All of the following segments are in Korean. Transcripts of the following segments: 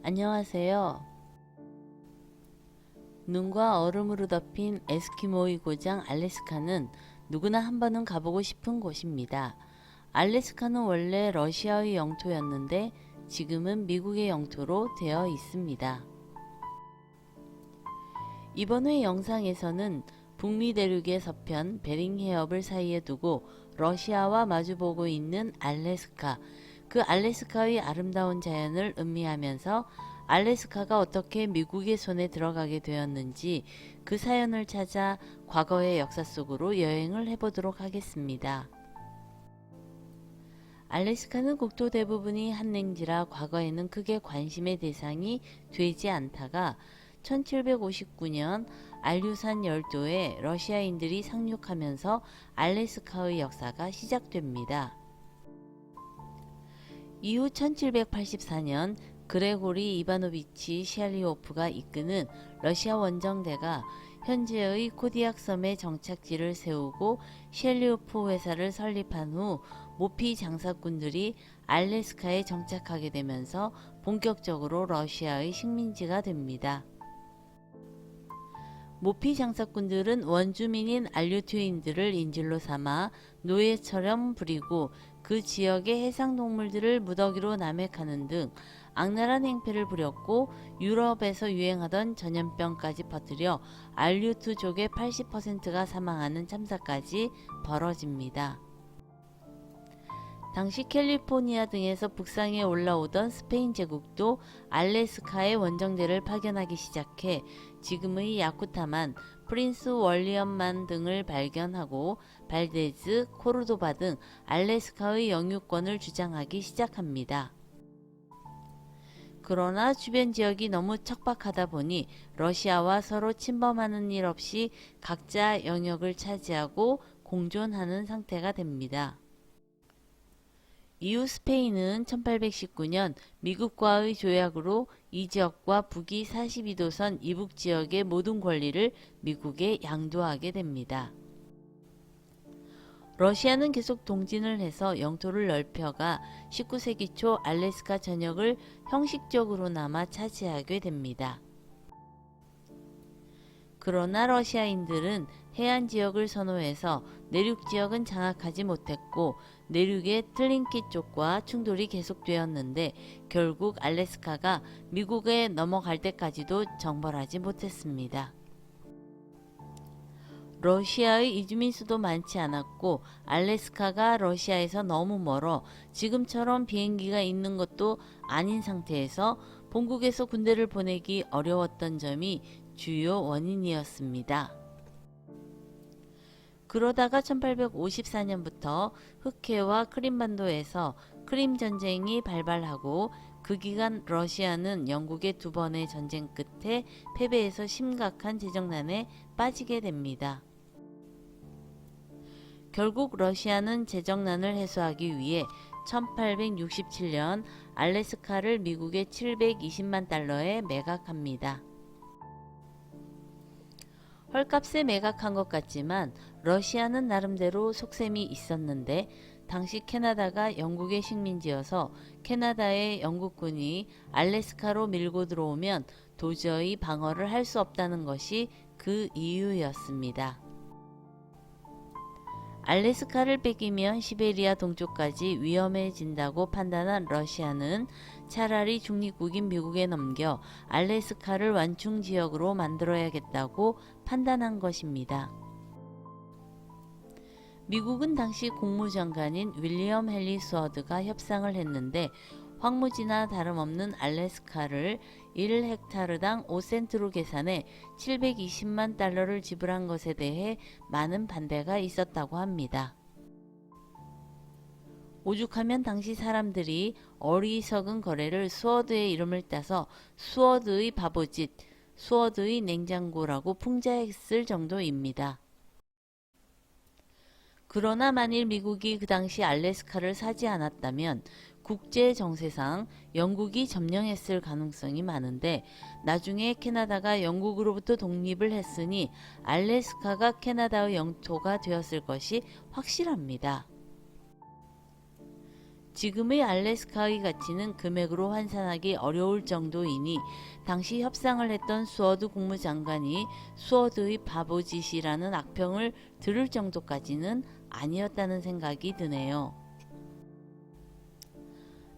안녕하세요. 눈과 얼음으로 덮인 에스키모의 고장 알래스카는 누구나 한 번은 가보고 싶은 곳입니다. 알래스카는 원래 러시아의 영토였는데 지금은 미국의 영토로 되어 있습니다. 이번 회 영상에서는 북미 대륙의 서편 베링 해협을 사이에 두고 러시아와 마주보고 있는 알래스카, 그 알래스카의 아름다운 자연을 음미하면서 알래스카가 어떻게 미국의 손에 들어가게 되었는지 그 사연을 찾아 과거의 역사 속으로 여행을 해보도록 하겠습니다. 알래스카는 국토 대부분이 한랭지라 과거에는 크게 관심의 대상이 되지 않다가 1759년 알류산 열도에 러시아인들이 상륙하면서 알래스카의 역사가 시작됩니다. 이후 1784년 그레고리 이바노비치 샬리오프가 이끄는 러시아 원정대가 현재의 코디악 섬에 정착지를 세우고 샬리오프 회사를 설립한 후 모피 장사꾼들이 알래스카에 정착하게 되면서 본격적으로 러시아의 식민지가 됩니다. 모피 장사꾼들은 원주민인 알류트인들을 인질로 삼아 노예처럼 부리고 그 지역의 해상동물들을 무더기로 남획하는 등 악랄한 행패를 부렸고 유럽에서 유행하던 전염병까지 퍼뜨려 알류트족의 80%가 사망하는 참사까지 벌어집니다. 당시 캘리포니아 등에서 북상에 올라오던 스페인 제국도 알래스카에 원정대를 파견하기 시작해 지금의 야쿠타만, 프린스 월리엄만 등을 발견하고 발데즈, 코르도바 등 알래스카의 영유권을 주장하기 시작합니다. 그러나 주변 지역이 너무 척박하다 보니 러시아와 서로 침범하는 일 없이 각자 영역을 차지하고 공존하는 상태가 됩니다. 이후 스페인은 1819년 미국과의 조약으로 이 지역과 북위 42도선 이북 지역의 모든 권리를 미국에 양도하게 됩니다. 러시아는 계속 동진을 해서 영토를 넓혀가 19세기 초 알래스카 전역을 형식적으로나마 차지하게 됩니다. 그러나 러시아인들은 해안 지역을 선호해서 내륙 지역은 장악하지 못했고 내륙의 틀린키 쪽과 충돌이 계속되었는데 결국 알래스카가 미국에 넘어갈 때까지도 정벌하지 못했습니다. 러시아의 이주민 수도 많지 않았고 알래스카가 러시아에서 너무 멀어 지금처럼 비행기가 있는 것도 아닌 상태에서 본국에서 군대를 보내기 어려웠던 점이 주요 원인이었습니다. 그러다가 1854년부터 흑해와 크림반도에서 크림 전쟁이 발발하고 그 기간 러시아는 영국의 두 번의 전쟁 끝에 패배해서 심각한 재정난에 빠지게 됩니다. 결국 러시아는 재정난을 해소하기 위해 1867년 알래스카를 미국의 720만 달러에 매각합니다. 헐값에 매각한 것 같지만 러시아는 나름대로 속셈이 있었는데 당시 캐나다가 영국의 식민지여서 캐나다의 영국군이 알래스카로 밀고 들어오면 도저히 방어를 할 수 없다는 것이 그 이유였습니다. 알래스카를 뺏기면 시베리아 동쪽까지 위험해진다고 판단한 러시아는 차라리 중립국인 미국에 넘겨 알래스카를 완충 지역으로 만들어야겠다고 판단한 것입니다. 미국은 당시 국무장관인 윌리엄 헨리 스워드가 협상을 했는데 황무지나 다름없는 알래스카를 1헥타르당 5센트로 계산해 720만 달러를 지불한 것에 대해 많은 반대가 있었다고 합니다. 오죽하면 당시 사람들이 어리석은 거래를 스워드의 이름을 따서 스워드의 바보짓, 스워드의 냉장고라고 풍자했을 정도입니다. 그러나 만일 미국이 그 당시 알래스카를 사지 않았다면 국제 정세상 영국이 점령했을 가능성이 많은데 나중에 캐나다가 영국으로부터 독립을 했으니 알래스카가 캐나다의 영토가 되었을 것이 확실합니다. 지금의 알래스카의 가치는 금액으로 환산하기 어려울 정도이니 당시 협상을 했던 수어드 국무장관이 수어드의 바보짓이라는 악평을 들을 정도까지는 아니었다는 생각이 드네요.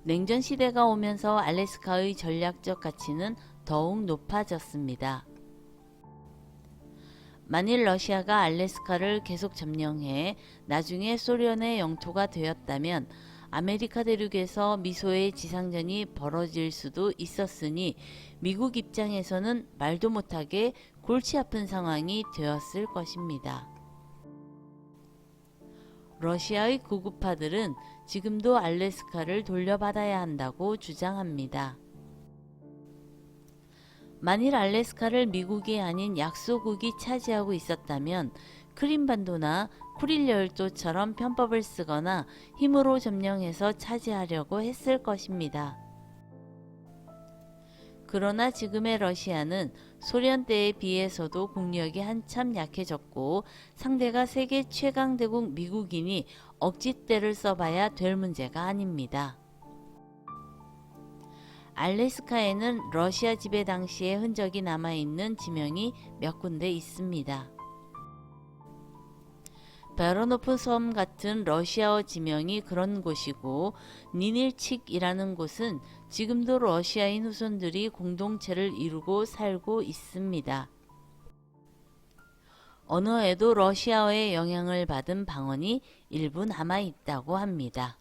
냉전 시대가 오면서 알래스카의 전략적 가치는 더욱 높아졌습니다. 만일 러시아가 알래스카를 계속 점령해 나중에 소련의 영토가 되었다면 아메리카 대륙에서 미소의 지상전이 벌어질 수도 있었으니 미국 입장에서는 말도 못하게 골치 아픈 상황이 되었을 것입니다. 러시아의 구급파들은 지금도 알래스카를 돌려받아야 한다고 주장합니다. 만일 알래스카를 미국이 아닌 약소국이 차지하고 있었다면 크림반도나 쿠릴 열도처럼 편법을 쓰거나 힘으로 점령해서 차지하려고 했을 것입니다. 그러나 지금의 러시아는 소련 때에 비해서도 국력이 한참 약해졌고 상대가 세계 최강대국 미국이니 억짓대를 써봐야 될 문제가 아닙니다. 알래스카에는 러시아 지배 당시의 흔적이 남아있는 지명이 몇 군데 있습니다. 베로노프 섬 같은 러시아어 지명이 그런 곳이고 니닐칙이라는 곳은 지금도 러시아인 후손들이 공동체를 이루고 살고 있습니다. 언어에도 러시아어의 영향을 받은 방언이 일부 남아 있다고 합니다.